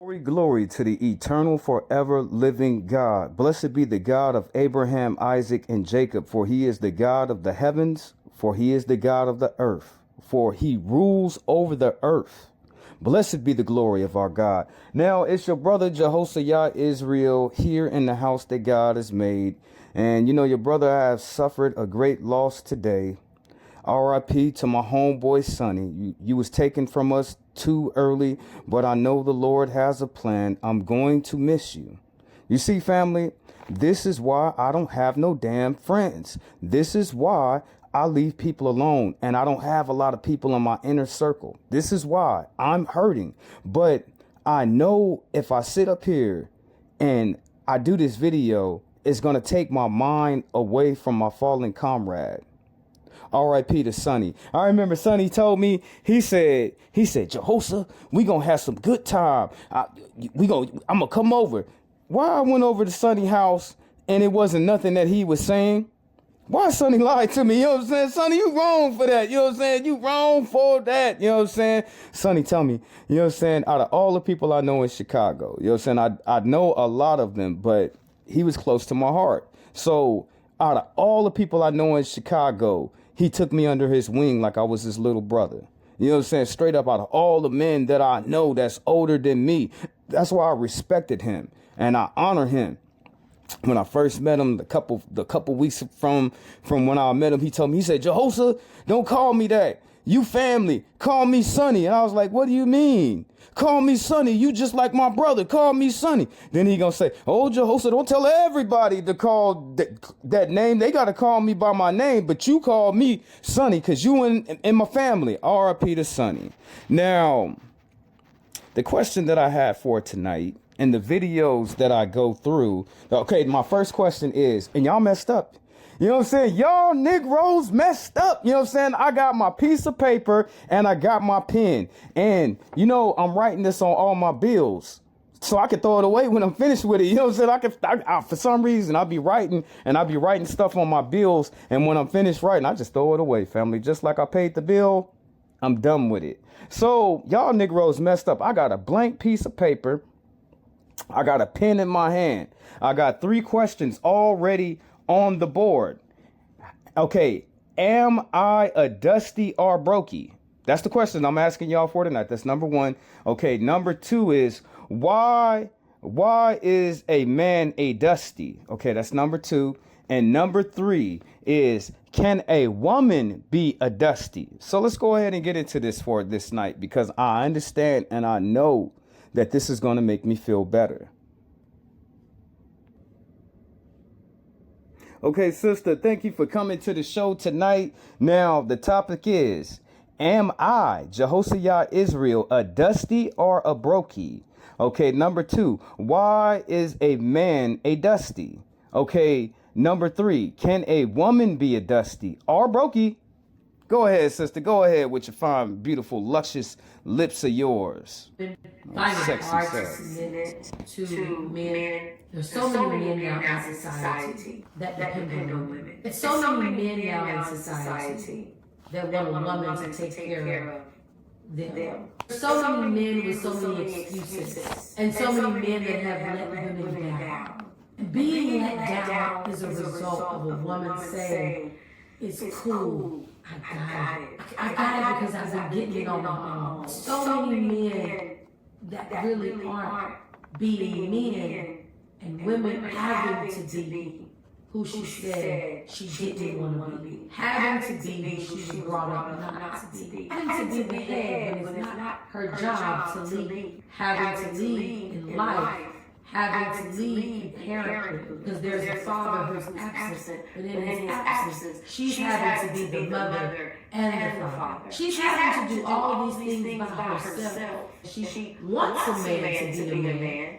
Glory, glory to the eternal, forever living God. Blessed be the God of Abraham, Isaac, and Jacob, for he is the God of the heavens, for he is the God of the earth, for he rules over the earth. Blessed be the glory of our God. Now, it's your brother Jehoshaphat Israel here in the house that God has made. And you know, your brother has suffered a great loss today. R.I.P. to my homeboy Sonny. You was taken from us too early, but I know the Lord has a plan. I'm going to miss you. You see, family, this is why I don't have no damn friends. This is why I leave people alone and I don't have a lot of people in my inner circle. This is why I'm hurting. But I know if I sit up here and I do this video, it's going to take my mind away from my fallen comrade. R.I.P. to Sonny. I remember Sonny told me, he said, Jehoshaphat, we gonna have some good time. I'm gonna come over. Why I went over to Sonny's house and it wasn't nothing that he was saying? Why Sonny lied to me? You know what I'm saying? Sonny, you wrong for that. You know what I'm saying? You wrong for that. You know what I'm saying? Sonny, tell me, you know what I'm saying? Out of all the people I know in Chicago, you know what I'm saying? I know a lot of them, but he was close to my heart. So out of all the people I know in Chicago, he took me under his wing like I was his little brother. You know what I'm saying? Straight up, out of all the men that I know that's older than me. That's why I respected him and I honor him. When I first met him, the couple weeks from when I met him, he told me, he said, Jehoshaphat, don't call me that. You family, call me Sonny. And I was like, what do you mean? Call me Sonny. You just like my brother. Call me Sonny. Then he gonna say, oh, Jehoshaphat, don't tell everybody to call that name. They got to call me by my name, but you call me Sonny because you in my family. R.I.P. to Sonny. Now, the question that I had for tonight and the videos that I go through. Okay, my first question is, and y'all messed up. You know what I'm saying? Y'all Negroes messed up. You know what I'm saying? I got my piece of paper and I got my pen. And, you know, I'm writing this on all my bills so I can throw it away when I'm finished with it. You know what I'm saying? I for some reason, I'll be writing stuff on my bills. And when I'm finished writing, I just throw it away, family. Just like I paid the bill, I'm done with it. So y'all Negroes messed up. I got a blank piece of paper. I got a pen in my hand. I got 3 questions already on the board. Okay, am I a dusty or brokey? That's the question I'm asking y'all for tonight. That's number 1. Okay, number 2 is why is a man a dusty? Okay, that's number 2. And number 3 is, can a woman be a dusty? So let's go ahead and get into this for this night, because I understand and I know that this is going to make me feel better. Okay, sister, thank you for coming to the show tonight. Now, the topic is, am I, Jehoshaphat Israel, a dusty or a brokey? Okay, number 2, why is a man a dusty? Okay, number 3, can a woman be a dusty or brokey? Go ahead, sister. Go ahead with your fine, beautiful, luscious lips of yours. Sexy hard to submit to men. There's so many men now in society that depend on women. It's so many men now in society that want a woman to take care of them. So many men with so many excuses, and so many men that have let women down. Being let down is a result of a woman saying, it's cool, I got it. I got it because I've been getting it on my own. So many men that really aren't being men, and women having to be who she said she didn't want to be. Having to be who she was brought up not to be. Having to be the head when it's not her job to lead. Having to lead in life. Having to lead in parenthood, because there's a father who's absent, but in his absence, she's having to be the mother and the father. She's having to do all these things by herself. She wants a man to be a man,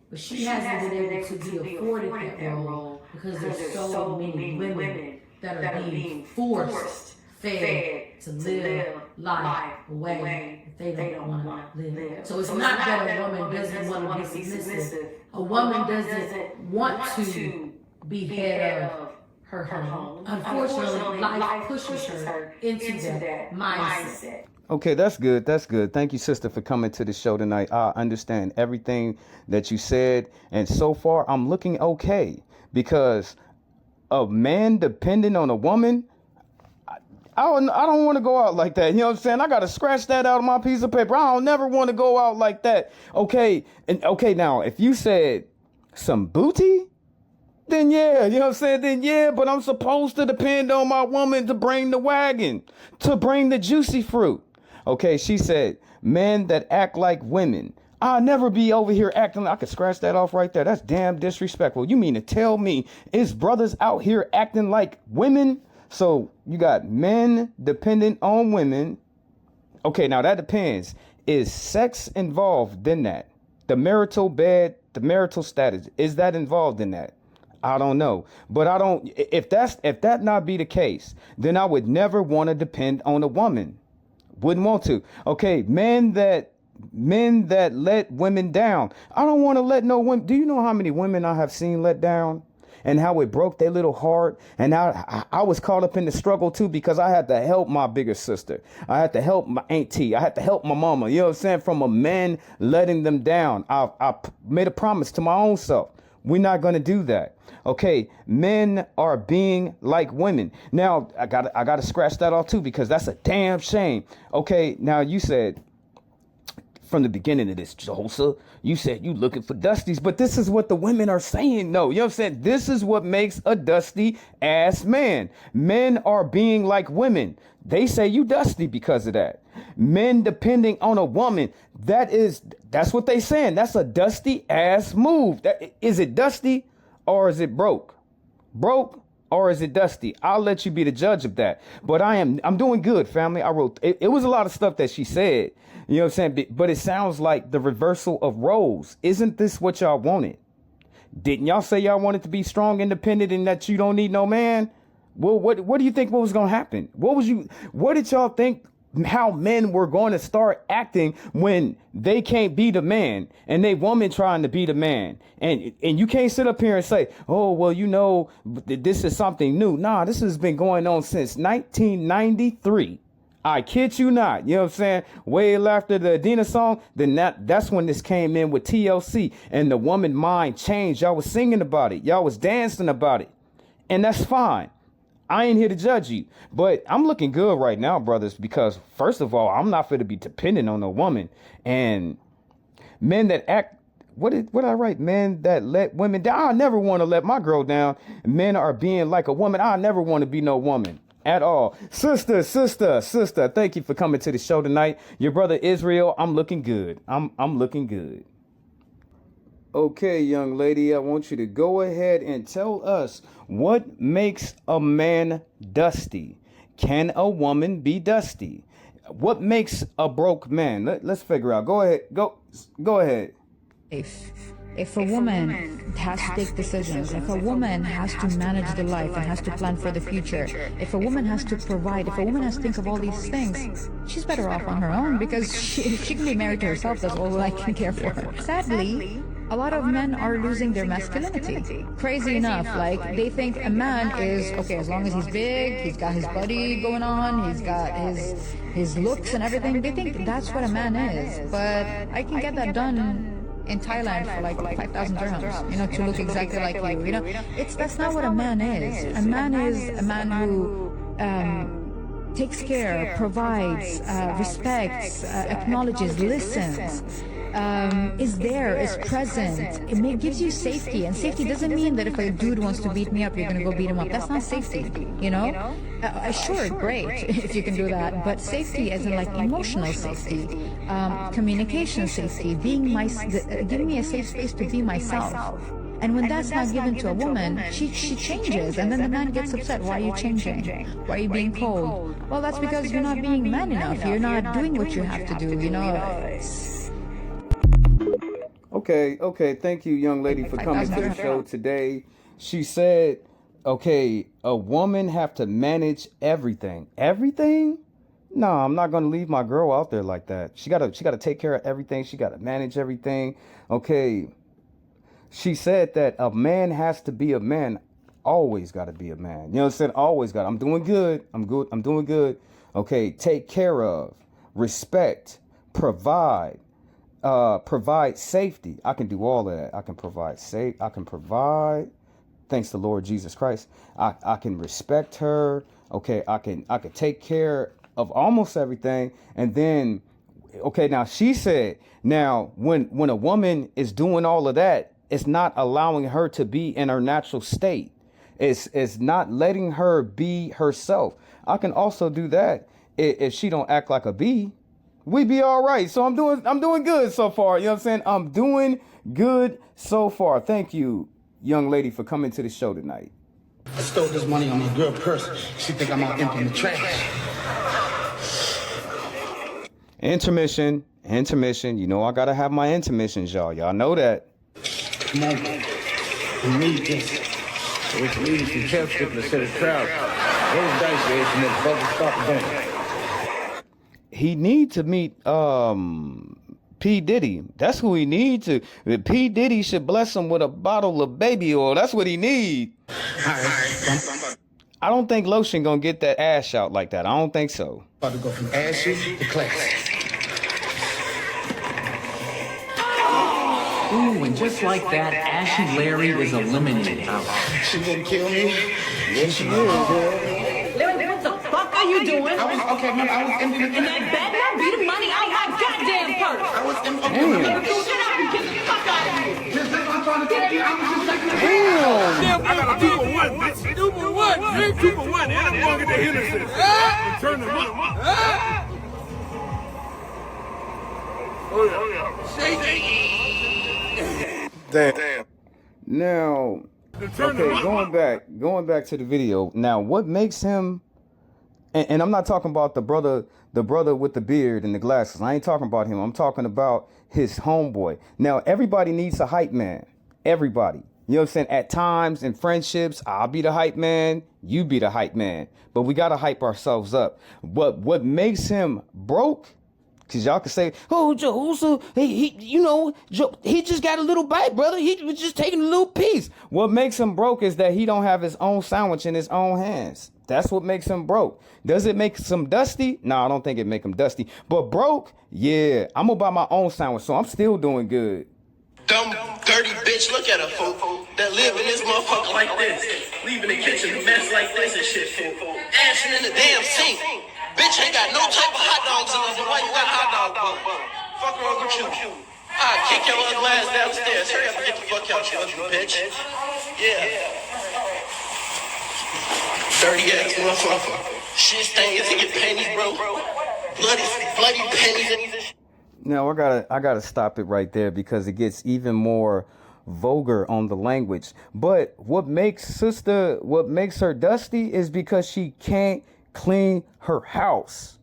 but she hasn't been able to be afforded that role because there's so many women that are being forced, fed to live life away they don't want to live. So it's not that a woman doesn't want to be submissive. A woman doesn't want to be head of her home. Unfortunately, life pushes her into that mindset. Okay, that's good. That's good. Thank you, sister, for coming to the show tonight. I understand everything that you said. And so far, I'm looking okay because a man depending on a woman, I don't want to go out like that. You know what I'm saying? I got to scratch that out of my piece of paper. I don't never want to go out like that. Okay. And okay, now, if you said some booty, then yeah, you know what I'm saying? Then yeah, but I'm supposed to depend on my woman to bring the wagon, to bring the juicy fruit. Okay, she said, men that act like women. I'll never be over here acting like, I could scratch that off right there. That's damn disrespectful. You mean to tell me is brothers out here acting like women? So you got men dependent on women. Okay, now that depends. Is sex involved in that? The marital bed, the marital status, is that involved in that? I don't know. But I don't, if that not be the case, then I would never want to depend on a woman. Wouldn't want to. Okay, men that let women down. I don't want to let no women. Do you know how many women I have seen let down? And how it broke their little heart. And I was caught up in the struggle too, because I had to help my bigger sister. I had to help my auntie. I had to help my mama. You know what I'm saying? From a man letting them down. I made a promise to my own self. We're not going to do that. Okay, men are being like women. Now, I got to scratch that off too, because that's a damn shame. Okay, now you said from the beginning of this, Josa, you said you looking for dusties, but this is what the women are saying. No, you know what I'm saying? This is what makes a dusty ass man. Men are being like women. They say you dusty because of that. Men depending on a woman, that's what they saying. That's a dusty ass move. Is it dusty or is it broke? Broke or is it dusty? I'll let you be the judge of that. But I'm doing good, family. I wrote, it was a lot of stuff that she said, you know what I'm saying? But it sounds like the reversal of roles. Isn't this what y'all wanted? Didn't y'all say y'all wanted to be strong, independent, and that you don't need no man? Well, what do you think what was going to happen? What did y'all think how men were going to start acting when they can't be the man and they woman trying to be the man? And you can't sit up here and say, oh, well, you know, this is something new. Nah, this has been going on since 1993. I kid you not. You know what I'm saying? Way after the Adina song, then that's when this came in with TLC and the woman mind changed. Y'all was singing about it. Y'all was dancing about it. And that's fine. I ain't here to judge you, but I'm looking good right now, brothers, because first of all, I'm not fit to be dependent on a woman. And men that act, what did I write? Men that let women down. I never want to let my girl down. Men are being like a woman. I never want to be no woman at all. Sister, thank you for coming to the show tonight. Your brother Israel, I'm looking good. I'm looking good. Okay, young lady, I want you to go ahead and tell us what makes a man dusty. Can a woman be dusty? What makes a broke man? Let's figure out. Go ahead. Go ahead. If a woman has to take decisions, if a woman has to manage the life and has to plan for the future, if a woman has to provide, if a woman has to think of all these things, she's better off on her own, because she can be married to herself. That's all I can care for her. Sadly, a lot of men are losing their masculinity. Crazy enough, like they think a man is okay as long as he's big, he's got his body going on, he's got his looks and everything. They think that's what a man is. But I can get that done in Thailand for like 5,000 dirhams, you know, to look exactly like you. You know, that's not what a man is. A man is a man who takes care, provides, respects, acknowledges, listens. Is there, is present. It gives you safety, and safety doesn't mean that if a dude wants to beat me up, you're gonna go beat him up. That's not safety, you know. Sure, great if you can do that, but safety as in like emotional safety, communication safety, giving me a safe space to be myself. And when that's not given to a woman, she changes, and then the man gets upset. Why are you changing? Why are you being cold? Well, that's because you're not being man enough. You're not doing what you have to do, you know. Okay. Thank you, young lady, for coming to the show today. She said, okay, a woman have to manage everything. Everything? No, I'm not going to leave my girl out there like that. She got to take care of everything. She got to manage everything. Okay. She said that a man has to be a man. Always got to be a man. You know what I'm saying? Always got. I'm doing good. I'm good. I'm doing good. Okay. Take care of, respect, provide safety. I can do all of that. I can provide safe. I can provide. Thanks to Lord Jesus Christ. I can respect her. Okay. I can take care of almost everything. And then, okay, now she said, now when a woman is doing all of that, it's not allowing her to be in her natural state. It's not letting her be herself. I can also do that if she don't act like a bee. We be all right. So I'm doing good so far. You know what I'm saying? I'm doing good so far. Thank you, young lady, for coming to the show tonight. I stole this money on my girl purse. She think I'm out emptying the trash. Intermission. You know I gotta have my intermissions, y'all. Y'all know that. Come on, man. We need this. It's needed some chapstick to set a crowd. Those dice race and this bubble stop going. He need to meet P. Diddy. That's who he need to. P. Diddy should bless him with a bottle of baby oil. That's what he need. I don't think Lotion gonna get that ash out like that. I don't think so. About to go from ashy to classy. Ooh, and just like that, Ashy Larry is eliminated. She gonna kill me? Yes, she will, girl. Larry, what the fuck are you doing? I was emptying the And that bad man beat the money out my goddamn purse. I was emptying Damn. Get up and get the fuck out of here. Listen, I'm trying to take you. I was just like, Damn. I got a 2 for 1, bitch. 2 for 1. 2 for 1. And I'm going to get the Henderson. And turn them up. Oh, yeah. Shake it. Damn. Now, okay, going back to the video. Now, what makes him? And I'm not talking about the brother with the beard and the glasses. I ain't talking about him. I'm talking about his homeboy. Now, everybody needs a hype man. Everybody. You know what I'm saying? At times in friendships, I'll be the hype man. You be the hype man. But we gotta hype ourselves up. But what makes him broke? Cause y'all can say, oh, Jehoshaphat, he just got a little bite, brother. He was just taking a little piece. What makes him broke is that he don't have his own sandwich in his own hands. That's what makes him broke. Does it make him dusty? No, I don't think it make him dusty. But broke, yeah, I'm gonna buy my own sandwich, so I'm still doing good. Dumb, dirty bitch, look at her, fool. That live in this motherfucker like this. Leaving the kitchen a mess like this and shit, fool. Ashing in the damn sink. Bitch ain't got no type of hot dogs in her. Why you got hot dog bun? Fuck wrong with you? I'll kick your ugly ass downstairs. Hurry up and get the fuck out, you ugly bitch. Yeah. Dirty ass motherfucker. Shit stains and get pennies, bro. Bloody pennies and shit. Now I gotta stop it right there because it gets even more vulgar on the language. But what makes her dusty is because she can't clean her house.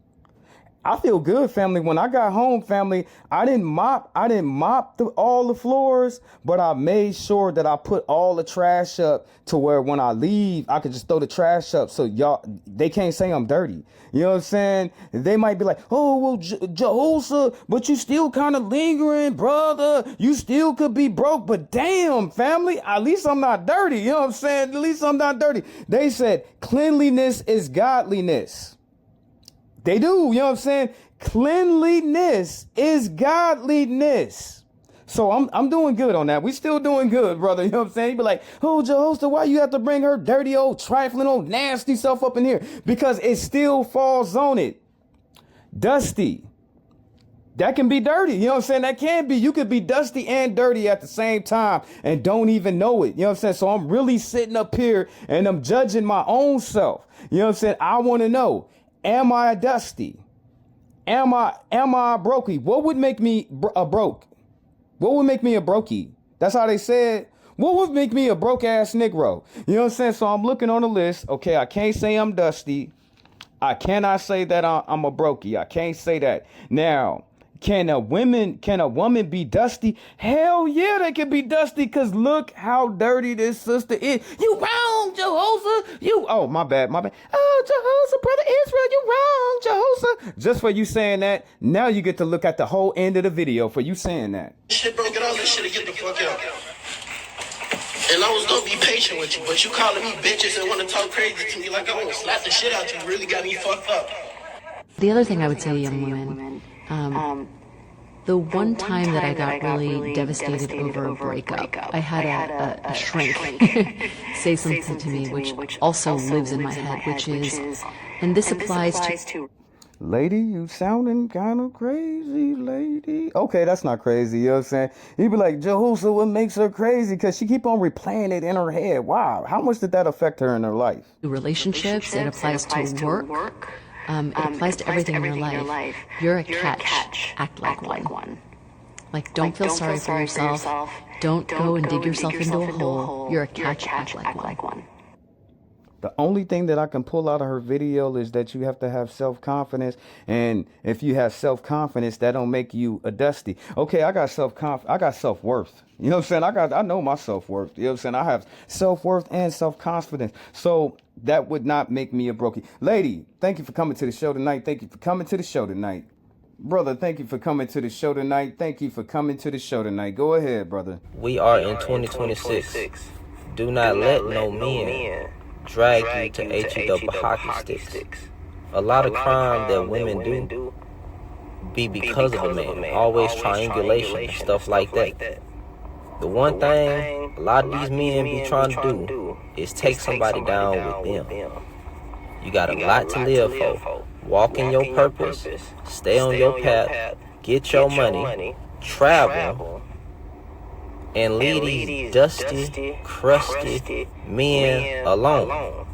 I feel good, family. When I got home, family, I didn't mop all the floors, but I made sure that I put all the trash up to where when I leave, I could just throw the trash up so they can't say I'm dirty. You know what I'm saying? They might be like, oh, well, Jehoshaphat, but you still kind of lingering, brother. You still could be broke, but damn, family, at least I'm not dirty. You know what I'm saying? At least I'm not dirty. They said cleanliness is godliness. They do, you know what I'm saying? Cleanliness is godliness. So I'm doing good on that. We still doing good, brother. You know what I'm saying? You be like, oh, Jehoshaphat, why you have to bring her dirty old trifling old nasty self up in here? Because it still falls on it. Dusty. That can be dirty. You know what I'm saying? That can be. You could be dusty and dirty at the same time and don't even know it. You know what I'm saying? So I'm really sitting up here and I'm judging my own self. You know what I'm saying? I want to know. Am I a dusty? Am I a brokey? What would make me a broke? What would make me a brokey? That's how they said. What would make me a broke ass Negro? You know what I'm saying? So I'm looking on the list. Okay, I can't say I'm dusty. I cannot say that I'm a brokey. I can't say that. Now, can a woman be dusty? Hell yeah, they can be dusty, because look how dirty this sister is. You wrong, Jehoshaphat. Oh, my bad. Oh, Jehoshaphat, brother Israel, you wrong, Jehoshaphat. Just for you saying that, now you get to look at the whole end of the video for you saying that. Shit, bro, get all this shit and get the fuck out. And I was gonna be patient with you, but you calling me bitches and wanna talk crazy to me like I wanna slap the shit out you really got me fucked up. The other thing I would say to young women, the one time that I got really devastated over a breakup, I had a shrink say something to me, which also lives in my head, which is, and this applies to... Lady, you sounding kind of crazy, lady. Okay, that's not crazy, you know what I'm saying? You'd be like, Jehosa, what makes her crazy? Because she keep on replaying it in her head. Wow, how much did that affect her in her life? Relationships, it applies to work. It applies to everything in your life. You're a catch. Act like one. Like, don't feel sorry for yourself. Don't go and dig yourself into a hole. You're a catch. Act like one. The only thing that I can pull out of her video is that you have to have self-confidence. And if you have self-confidence, that don't make you a dusty. Okay, I got self-worth. You know what I'm saying? I know my self-worth. You know what I'm saying? I have self-worth and self-confidence. So that would not make me a brokey. Lady, thank you for coming to the show tonight. Thank you for coming to the show tonight. Brother, thank you for coming to the show tonight. Thank you for coming to the show tonight. Go ahead, brother. We are in 2026. Do not let no men drag you to H-E-double hockey sticks. A lot of crime that women do be because of a man. Always triangulation, stuff like that. The one thing a lot of these men be trying to do is take somebody down with them. You got a lot to live for. Walk in your purpose, stay on your path, get your money, travel, and leave these dusty, crusty men alone.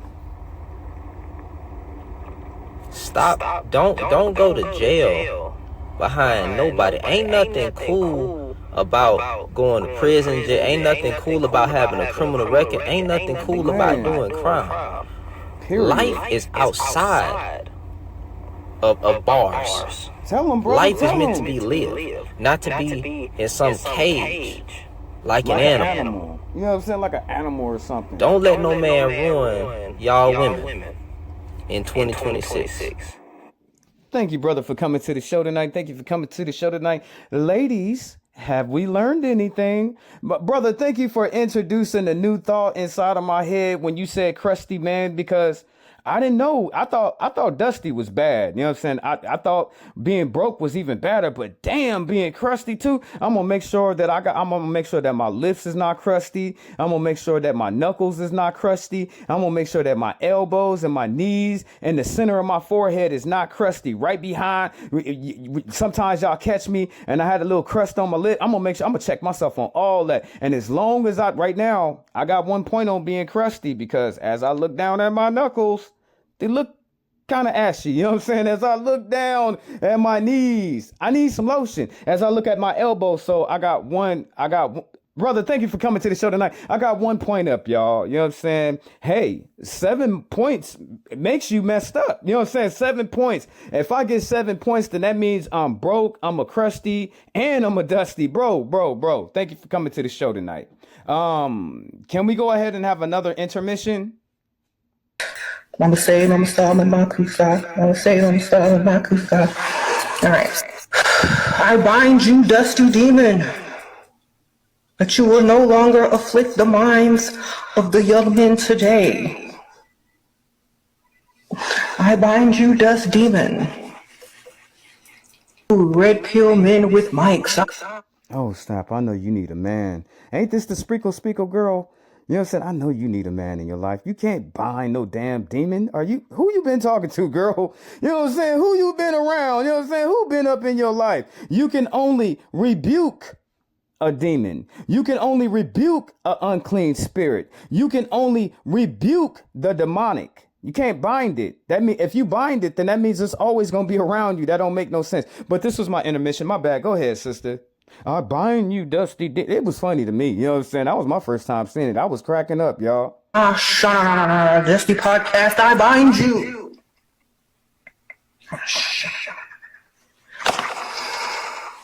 Stop. Don't go to jail behind nobody. Ain't nothing cool about going to prison. Ain't nothing cool about having a criminal record. Ain't nothing cool about doing crime. Life is outside of bars. Tell them, bro. Life is meant to be lived, not to be in some cage. Like an animal. You know what I'm saying? Like an animal or something. Don't let no man ruin y'all women in 2026. Thank you, brother, for coming to the show tonight. Thank you for coming to the show tonight. Ladies, have we learned anything? But brother, thank you for introducing a new thought inside of my head when you said crusty man, because I didn't know. I thought dusty was bad. You know what I'm saying? I thought being broke was even better, but damn, being crusty too. I'm gonna make sure that I'm gonna make sure that my lips is not crusty. I'm gonna make sure that my knuckles is not crusty. I'm gonna make sure that my elbows and my knees and the center of my forehead is not crusty. Right behind. Sometimes y'all catch me and I had a little crust on my lip. I'm gonna check myself on all that. And as long as right now, I got 1 point on being crusty, because as I look down at my knuckles, they look kind of ashy, you know what I'm saying? As I look down at my knees, I need some lotion. As I look at my elbows, so I got one. Brother, thank you for coming to the show tonight. I got 1 point up, y'all. You know what I'm saying? Hey, 7 points makes you messed up. You know what I'm saying? 7 points. If I get 7 points, then that means I'm broke, I'm a crusty, and I'm a dusty. Bro. Thank you for coming to the show tonight. Can we go ahead and have another intermission? Mama say, Mama star, Mama kusa. Mama say, Mama star, Mama kusa. All right. I bind you, dusty demon, that you will no longer afflict the minds of the young men today. I bind you, dust demon, red pill men with mics. Oh, snap. I know you need a man. Ain't this the Speakle girl? You know what I'm saying? I know you need a man in your life. You can't bind no damn demon. Who you been talking to, girl? You know what I'm saying? Who you been around? You know what I'm saying? Who been up in your life? You can only rebuke a demon. You can only rebuke an unclean spirit. You can only rebuke the demonic. You can't bind it. That mean if you bind it, then that means it's always going to be around you. That don't make no sense. But this was my intermission. My bad. Go ahead, sister. I bind you, dusty. It was funny to me. You know what I'm saying? That was my first time seeing it. I was cracking up, y'all. Dusty podcast, I bind you.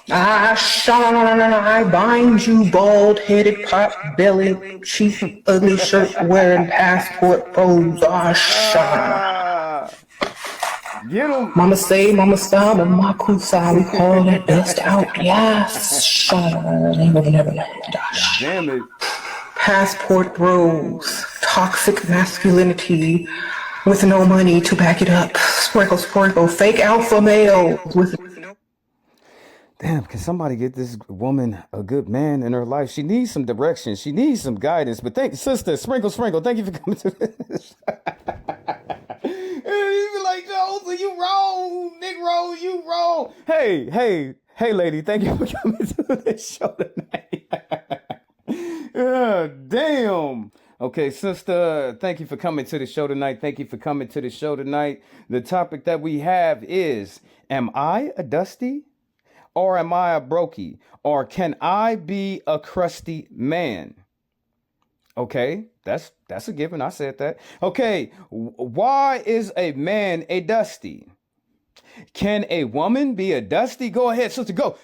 I bind you, bald-headed, pot-bellied, cheap, ugly shirt-wearing, passport-pose. Get him. Mama say, Mama style, Mama kusa. We call that dust out. Yes. Damn it. passport bros, toxic masculinity with no money to back it up. Sprinkle, sprinkle, fake alpha male with. Damn, can somebody get this woman a good man in her life? She needs some direction. She needs some guidance. But sister, sprinkle, thank you for coming to this. You be like, Joe, you wrong. Negro, you wrong. Hey, lady, thank you for coming to this show tonight. Damn. Okay, sister, thank you for coming to the show tonight. The topic that we have is, am I a dusty? Or am I a brokey? Or can I be a crusty man? Okay, that's a given. I said that. Okay, why is a man a dusty? Can a woman be a dusty? Go ahead, sister. Go.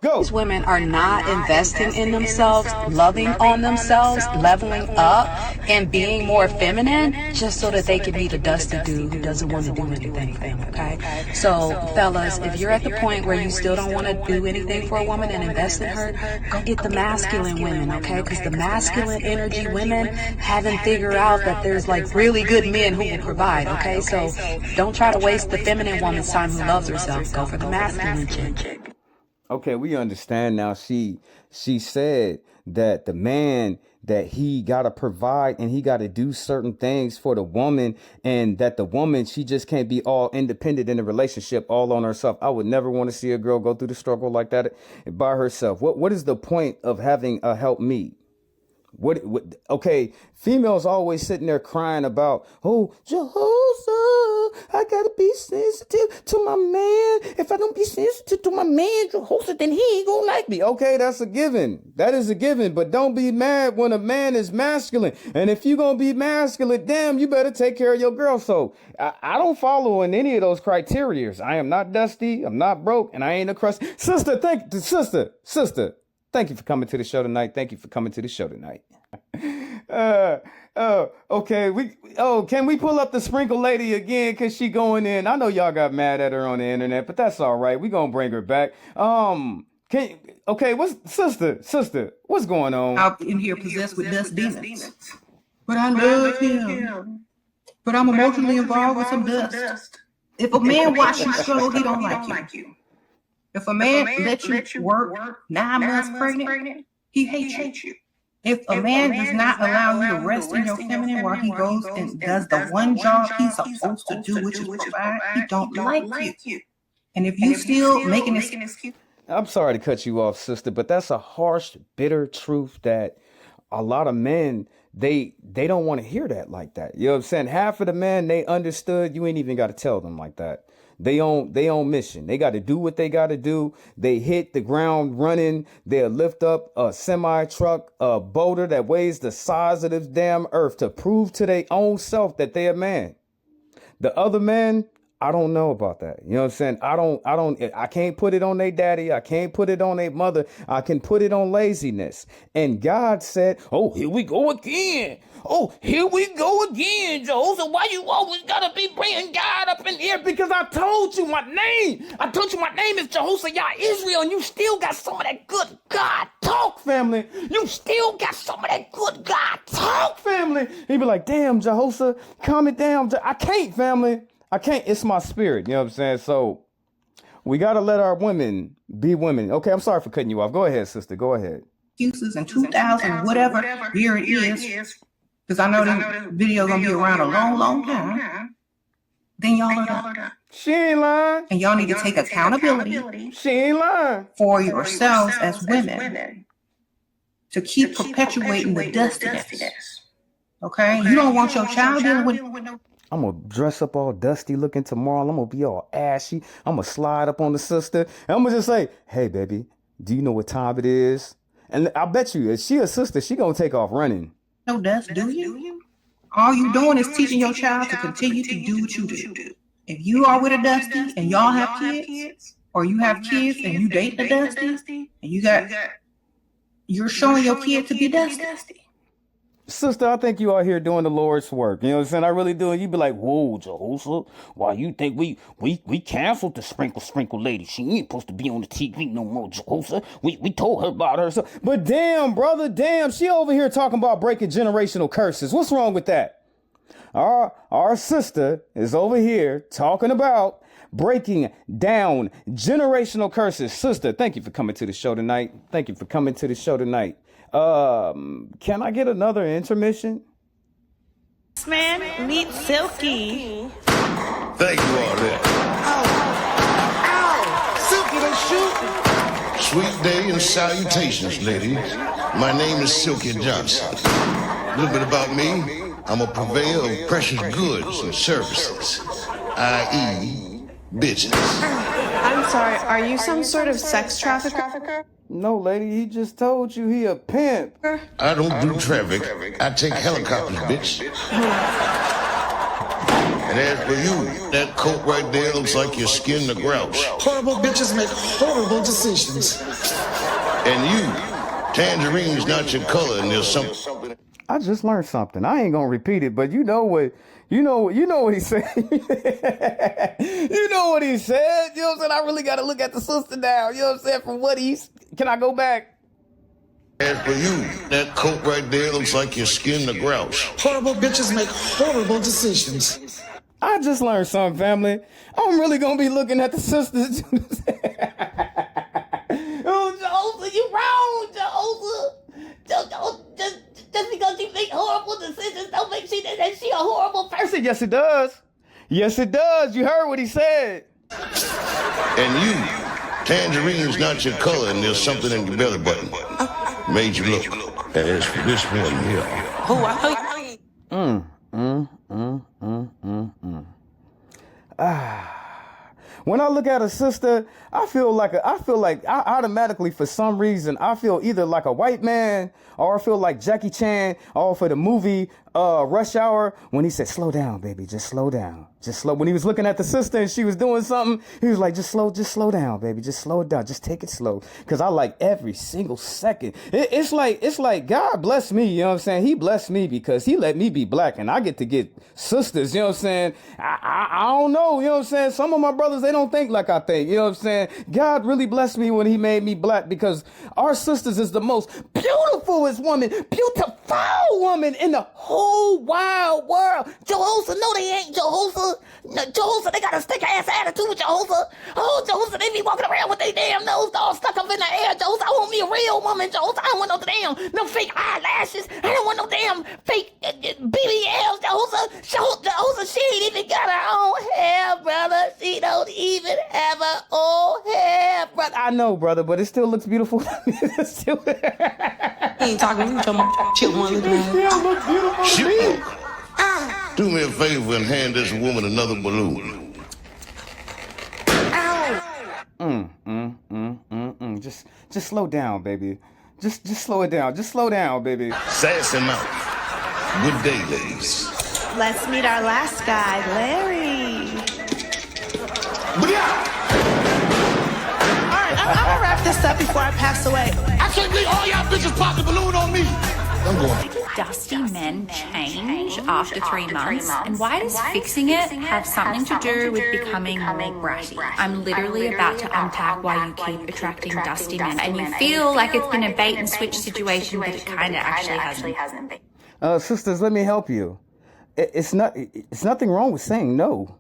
These women are not investing in themselves, loving on themselves, leveling up, and being more feminine just so that they can be the dusty dude who doesn't want to do anything for them, okay? So, fellas, if you're at the point where you still don't want to do anything for a woman and invest in her, go get the masculine women, okay? Because the masculine energy women haven't figured out that there's like really good men who will provide, okay? So, don't try to waste the feminine woman's time who loves herself. Go for the masculine chick. Okay, we understand now. She said that the man, that he got to provide and he got to do certain things for the woman, and that the woman, she just can't be all independent in a relationship, all on herself. I would never want to see a girl go through the struggle like that by herself. What is the point of having a helpmeet? What? Okay, females always sitting there crying about, oh, Jehoshaphat, I gotta be sensitive to my man. If I don't be sensitive to my man, Jehoshaphat, then he ain't gonna like me. Okay, that's a given. That is a given. But don't be mad when a man is masculine. And if you gonna be masculine, damn, you better take care of your girl. So I don't follow in any of those criterias. I am not dusty. I'm not broke, and I ain't a crust. Sister, sister. Thank you for coming to the show tonight. Okay. Can we pull up the sprinkle lady again? Cause she going in. I know y'all got mad at her on the internet, but that's all right. We gonna bring her back. What's sister? What's going on? Out in here possessed with dust demons. But I love him. But I'm emotionally involved with some dust. If a man watch you struggle, he don't like you. If a man lets you work 9 months pregnant, he hates you. If a man does not allow you to rest in your feminine while he goes and does the one job he's supposed to do, which is provide, he don't like you. And if you still making excuse, I'm sorry to cut you off, sister, but that's a harsh, bitter truth that a lot of men, they don't want to hear that like that. You know what I'm saying? Half of the men, they understood. You ain't even got to tell them like that. They own mission. They got to do what they got to do. They hit the ground running. They'll lift up a semi truck, a boulder that weighs the size of this damn earth to prove to their own self that they're a man. The other men, I don't know about that. You know what I'm saying? I can't put it on their daddy. I can't put it on their mother. I can put it on laziness. And God said, oh, here we go again. Joseph. Why you always gotta be bringing God up in here? Because I told you my name. Is Jehoshaphat Israel, and you still got some of that good God talk, family. You still got some of that good God talk, family. He be like, damn, Jehoshaphat, calm it down. I can't, family. I can't. It's my spirit. You know what I'm saying? So we got to let our women be women. Okay, I'm sorry for cutting you off. Go ahead, sister. Go ahead. Excuses in 2000, whatever year it is, because I know the video going to be around a long, long time, then y'all are done. She ain't lying. And y'all need to take accountability. She ain't lying. For yourselves as women to keep perpetuating the dustiness. Okay? You don't want your child dealing with no. I'm going to dress up all dusty looking tomorrow. I'm going to be all ashy. I'm going to slide up on the sister. And I'm going to just say, hey, baby, do you know what time it is? And I bet you, if she a sister, she going to take off running. No dust, do you? All you doing is teaching your child to continue to do what you do. If you are with a dusty and y'all have kids, or you have kids and you date the dusty, and you're showing your kid to be dusty. Sister, I think you are here doing the Lord's work. You know what I'm saying? I really do. And you be like, whoa, Jehoshaphat, why you think we canceled the sprinkle lady? She ain't supposed to be on the TV no more, Jehoshaphat. We told her about her. But damn, brother, damn, she over here talking about breaking generational curses. What's wrong with that? Our sister is over here talking about breaking down generational curses. Sister, thank you for coming to the show tonight. Thank you for coming to the show tonight. Can I get another intermission? Man, meet Silky. Thank you all that. Ow! Silky, they shoot. Sweet day and salutations, ladies. My name is Silky Johnson. A little bit about me. I'm a purveyor of precious goods and services, i.e., bitches. I'm sorry, are you some sort of sex trafficker? No, lady, he just told you he a pimp. I don't do traffic. I take helicopters, bitch. And as for you, that coat right there looks like you're skinned a grouse. Horrible bitches make horrible decisions. And you, tangerine's not your color, and there's something. I just learned something. I ain't gonna repeat it, but you know what he said. You know what he said. You know what I'm saying? I really gotta look at the sister now. You know what I'm saying? From what can I go back? As for you, that coat right there looks like you're skinned a grouse. Horrible bitches make horrible decisions. I just learned something, family. I'm really gonna be looking at the sisters. Oh, Jehoshaphat, you wrong, Jehoshaphat. Just because she makes horrible decisions don't make that she a horrible person. Yes, it does. Yes, it does. You heard what he said. And you, tangerine's not your color, and there's something in your belly button. Made you look. As for this one here. When I look at a sister, I feel like I automatically, for some reason, I feel either like a white man or I feel like Jackie Chan or for the movie Rush Hour when he said, slow down, baby, just slow down. Just slow. When he was looking at the sister and she was doing something, he was like, just slow down, baby. Just slow it down. Just take it slow. Cause I like every single second. It's like God bless me. You know what I'm saying? He blessed me because he let me be black and I get to get sisters. You know what I'm saying? I don't know. You know what I'm saying? Some of my brothers, they don't think like I think. You know what I'm saying? God really blessed me when he made me black because our sisters is the most beautiful woman in the whole wide world. Jehoshaphat, no, they ain't Jehoshaphat. Jehoshaphat, they got a stick ass attitude with Jehoshaphat. Oh, Jehoshaphat, they be walking around with their damn nose all stuck up in the air. Jehoshaphat, I want me a real woman, Jehoshaphat. I don't want no fake eyelashes. I don't want no damn fake BBLs, Jehoshaphat, she ain't even got her own hair, brother. She don't even have her own hair, brother. I know, brother, but it still looks beautiful. It still... Ain't talking to you, chill one look at it. Looks beautiful to me. Do me a favor and hand this woman another balloon. Just slow down, baby. Just slow it down. Just slow down, baby. Sassy mouth. Good day, ladies. Let's meet our last guy, Larry. Alright, I'm gonna wrap this up before I pass away. I can't believe all y'all bitches popped the balloon on me. I'm going. Dusty men change after 3 months, and why does fixing it have something to do with becoming more bratty? I'm literally about to unpack why you keep attracting dusty men, and you feel like it's been a bait and switch situation, but it kind of actually hasn't been. Sisters, let me help you. It's nothing wrong with saying no.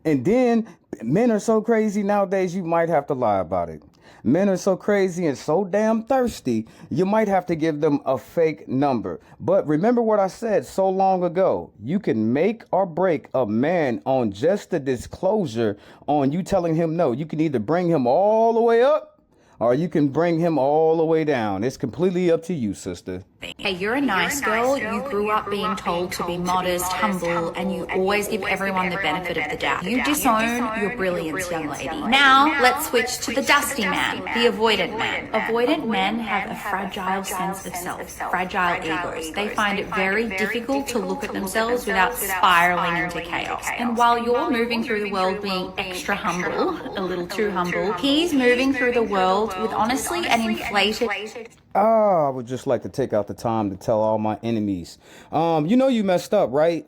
And then men are so crazy nowadays, you might have to lie about it. Men are so crazy and so damn thirsty, you might have to give them a fake number. But remember what I said so long ago. You can make or break a man on just the disclosure on you telling him no. You can either bring him all the way up or you can bring him all the way down. It's completely up to you, sister. Hey, you're a nice girl. You grew up being told to be modest, humble, and you always give everyone the benefit of the doubt. You disown your brilliance, young lady. Now, let's switch to the dusty man, the avoidant man. Avoidant men have a fragile sense of self, fragile egos. They find it very difficult to look at themselves without spiraling into chaos. And while you're moving through the world being extra humble, a little too humble, he's moving through the world with honestly an inflated I would just like to take out the time to tell all my enemies. You know you messed up, right?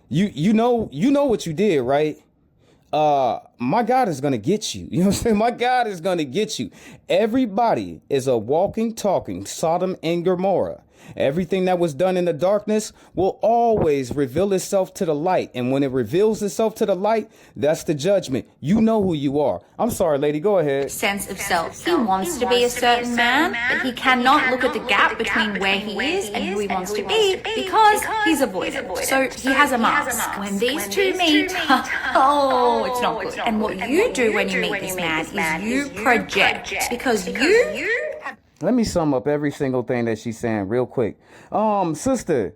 You know what you did, right? My God is gonna get you. You know what I'm saying? My God is gonna get you. Everybody is a walking, talking Sodom and Gomorrah. Everything that was done in the darkness will always reveal itself to the light. And when it reveals itself to the light, that's the judgment. You know who you are. I'm sorry, lady. Go ahead. Sense of self. He wants to be a certain man, but he cannot look at the gap between where he is and who he wants to be because he's avoidant. So he has a mask. When these two meet, oh, it's not good. And what you do when you meet this man is you project because you... Let me sum up every single thing that she's saying real quick. Sister,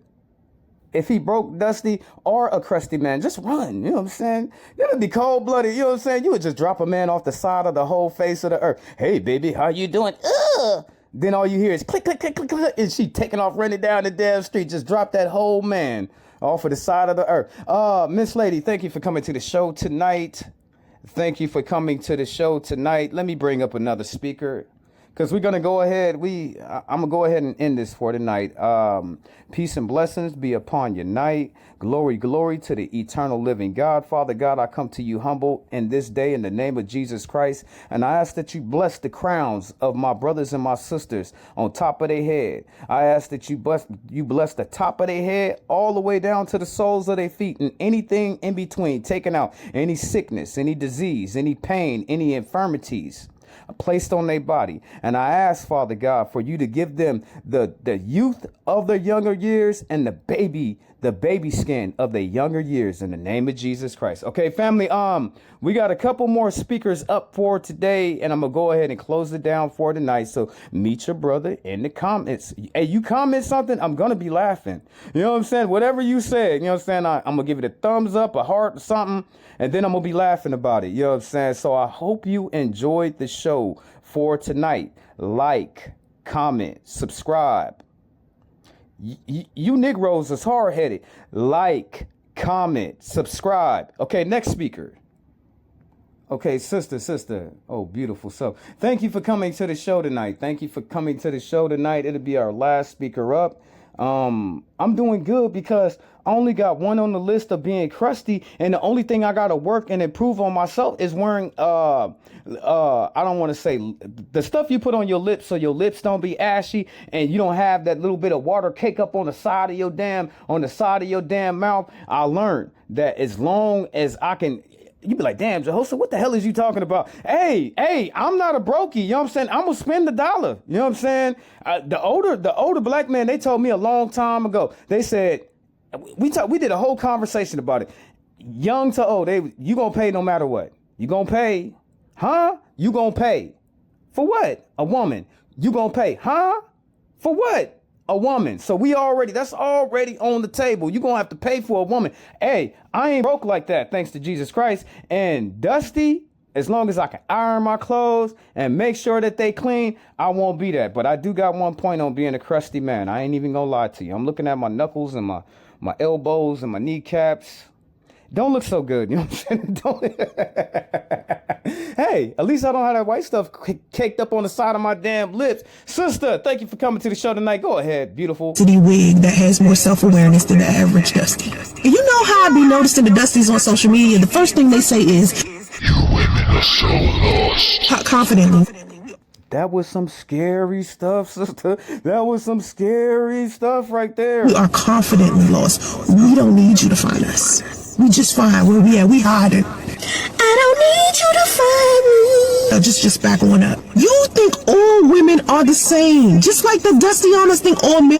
if he broke Dusty or a crusty man, just run. You know what I'm saying? You'd be cold-blooded. You know what I'm saying? You would just drop a man off the side of the whole face of the earth. Hey, baby, how you doing? Then all you hear is click, click, click, click, click. And she taking off, running down the damn street. Just drop that whole man off of the side of the earth. Miss Lady, thank you for coming to the show tonight. Thank you for coming to the show tonight. Let me bring up another speaker. Because we're going to go ahead. I'm going to go ahead and end this for tonight. Peace and blessings be upon your night. Glory, glory to the eternal living God. Father God, I come to you humble in this day in the name of Jesus Christ. And I ask that you bless the crowns of my brothers and my sisters on top of their head. I ask that you bless the top of their head all the way down to the soles of their feet and anything in between, taking out any sickness, any disease, any pain, any infirmities placed on their body. And I ask, Father God, for you to give them the youth of their younger years and the baby skin of their younger years in the name of Jesus Christ. Okay, family, we got a couple more speakers up for today, and I'm gonna go ahead and close it down for tonight. So meet your brother in the comments. Hey, you comment something, I'm gonna be laughing. You know what I'm saying? Whatever you said, you know what I'm saying? I'm gonna give it a thumbs up, a heart, or something, and then I'm gonna be laughing about it. You know what I'm saying? So I hope you enjoyed the show for tonight. Like, comment, subscribe. You Negroes is hard-headed. Like, comment, subscribe. Okay, next speaker. Okay, sister. Oh, beautiful. So thank you for coming to the show tonight. It'll be our last speaker up. I'm doing good because I only got one on the list of being crusty, and the only thing I gotta work and improve on myself is wearing I don't want to say the stuff you put on your lips so your lips don't be ashy and you don't have that little bit of water cake up on the side of your damn mouth. I learned that as long as I can. You be like, damn, Jehoshaphat, what the hell is you talking about? Hey, I'm not a brokey. You know what I'm saying? I'm going to spend the dollar. You know what I'm saying? The older black man, they told me a long time ago. They said, we did a whole conversation about it. Young to old, you going to pay no matter what. You going to pay. Huh? You going to pay. For what? A woman. You going to pay. Huh? For what? A woman. So that's already on the table. You're going to have to pay for a woman. Hey, I ain't broke like that, thanks to Jesus Christ. And Dusty, as long as I can iron my clothes and make sure that they clean, I won't be that. But I do got one point on being a crusty man. I ain't even going to lie to you. I'm looking at my knuckles and my elbows and my kneecaps. Don't look so good. You know what I'm saying? Hey, at least I don't have that white stuff caked up on the side of my damn lips. Sister, thank you for coming to the show tonight. Go ahead, beautiful. City wig that has more self-awareness than the average Dusty. And you know how I be noticing the Dusties on social media? The first thing they say is, "You women are so lost." Confidently. That was some scary stuff, sister. That was some scary stuff right there. We are confidently lost. We don't need you to find us. We just find where we at. We hiding. I don't need you to find me. Just back on up. You think all women are the same, just like the Dusty honest think all men.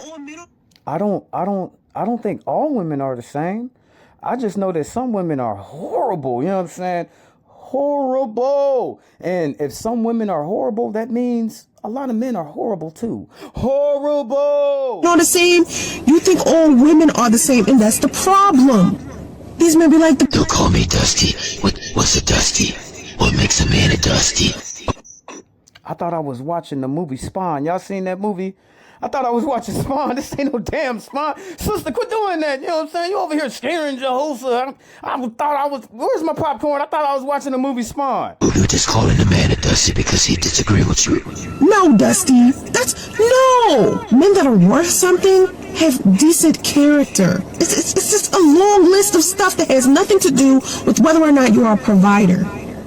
I don't think all women are the same. I just know that some women are horrible. You know what I'm saying? Horrible. And if some women are horrible, that means a lot of men are horrible too. Horrible. You know the same? You think all women are the same, and that's the problem. These men be like, don't call me Dusty. What's a Dusty? What makes a man a Dusty? I thought I was watching the movie Spawn. Y'all seen that movie? I thought I was watching Spawn. This ain't no damn Spawn. Sister, quit doing that. You know what I'm saying? You over here scaring Jehoshaphat. I thought I was... Where's my popcorn? I thought I was watching the movie Spawn. You just calling a man a Dusty. Dusty because he disagree with you. No, Dusty. No! Men that are worth something have decent character. It's just a long list of stuff that has nothing to do with whether or not you are a provider.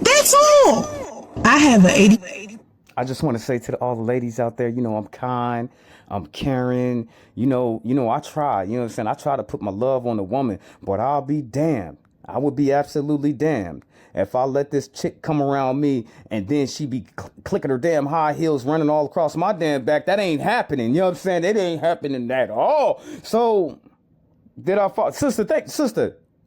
That's all. I have an 80. I just want to say to all the ladies out there, I'm kind, I'm caring, I try, you know what I'm saying? I try to put my love on a woman, but I'll be damned. I would be absolutely damned if I let this chick come around me and then she be clicking her damn high heels running all across my damn back. That ain't happening. You know what I'm saying? It ain't happening at all. So did I fall? Sister,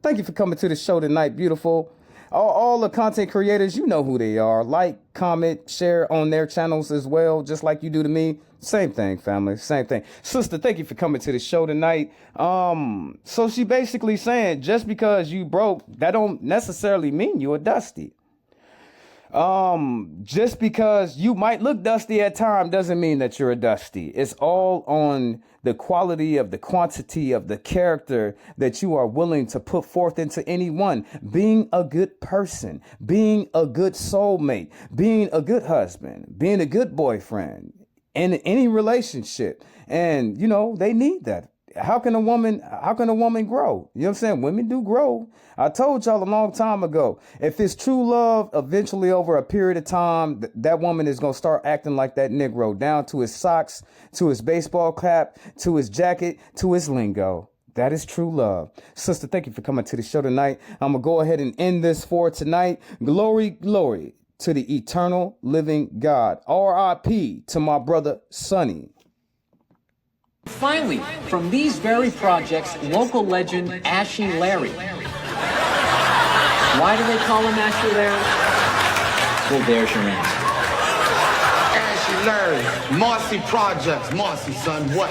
thank you for coming to the show tonight. Beautiful. All the content creators, you know who they are. Like, comment, share on their channels as well, just like you do to me. Same thing, family. Same thing. Sister, thank you for coming to the show tonight. So she basically saying just because you broke, that don't necessarily mean you a dusty. Just because you might look dusty at times doesn't mean that you're a dusty. It's all on the quality of the quantity of the character that you are willing to put forth into anyone. Being a good person, being a good soulmate, being a good husband, being a good boyfriend in any relationship. And, they need that. How can a woman grow? You know what I'm saying? Women do grow. I told y'all a long time ago, if it's true love, eventually over a period of time, that woman is going to start acting like that Negro, down to his socks, to his baseball cap, to his jacket, to his lingo. That is true love. Sister, thank you for coming to the show tonight. I'm going to go ahead and end this for tonight. Glory, glory to the eternal living God. R.I.P. to my brother, Sonny. Finally, from these very projects, local legend Ashy Larry. Why do they call him Ashy Larry? Well, there's your answer. Ashy Larry, Marcy Projects. Marcy, son, what?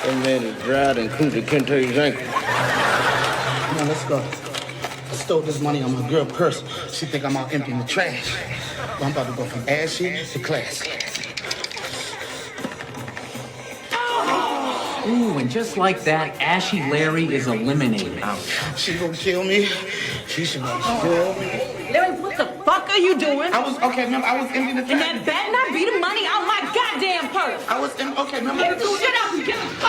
That man is dried and Kunta Kinte his ankle. Come on, let's go. I stole this money on my girl purse. She think I'm out emptying the trash. But I'm about to go from ashy to classy. Ooh, and just like that, Ashy Larry is eliminated. She gonna kill me. She should gonna kill me. Larry, what the fuck are you doing? I was emptying the trash. And that better not be the money out my goddamn purse. Okay, remember? Get the shit out and get the fuck